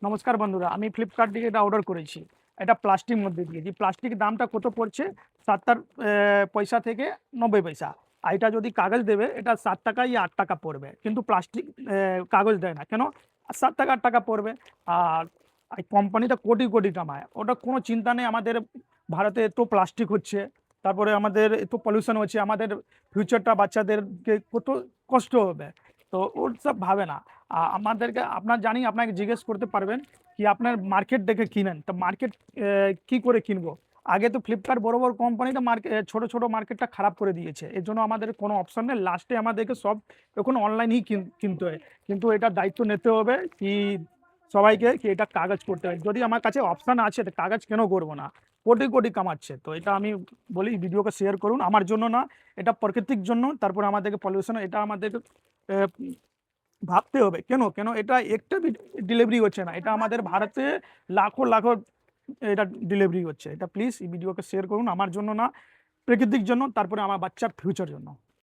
নমস্কার বন্ধুরা, আমি ফ্লিপকার্ট থেকে এটা অর্ডার করেছি। এটা প্লাস্টিক মধ্যে দিয়েছি। প্লাস্টিক দামটা কত পড়ছে? ৭০ পয়সা থেকে ৯০ পয়সা। আর এটা যদি কাগজ দেবে এটা ৭ টাকা ইয়া ৮ টাকা পড়বে। কিন্তু প্লাস্টিক কাগজ দেয় না। কেন? ৭ টাকা ৮ টাকা পড়বে। আর এই কোম্পানিটা কোটি, কোটি কামায়। ওটা কোনো চিন্তা নেই আমাদের ভারতে এত প্লাস্টিক হচ্ছে। তারপরে আমাদের এত পলিউশন হচ্ছে। আমাদের ফিউচারটা বাচ্চাদেরকে কত কষ্ট হবে। তো ওসব ভাবে না। আমাদেরকে আপনার জানি আপনাকে জিজ্ঞেস করতে পারবেন কি আপনার মার্কেট দেখে কিনেন। তো মার্কেট কি করে কিনবো? আগে তো ফ্লিপকার্ট বড়, বড় কোম্পানিটা ছোট, ছোট মার্কেটটা খারাপ করে দিয়েছে। এর জন্য আমাদের কোনো অপশন নেই। লাস্টে আমাদেরকে সব এখন অনলাইনেই কিনতে হয়। কিন্তু এটার দায়িত্ব নিতে হবে কি সবাইকে কি এটা কাগজ করতে হয়। যদি আমার কাছে অপশন আছে তো কাগজ কেন করব না? কোটি, কোটি কামাচ্ছে। তো এটা আমি বলি ভিডিওকে শেয়ার করুন। আমার জন্য না, এটা প্রকৃতির জন্য। তারপরে আমাদেরকে পলিউশন এটা আমাদেরকে অ্যা ভাবতে হবে। কেন? কেন এটা একটা ডেলিভারি হচ্ছে না। এটা আমাদের ভারতে লাখো, লাখো এটা ডেলিভারি হচ্ছে। এটা প্লিজ এই ভিডিওকে শেয়ার করুন। আমার জন্য না, প্রকৃতির জন্য, তারপরে আমার বাচ্চার ফিউচার জন্য।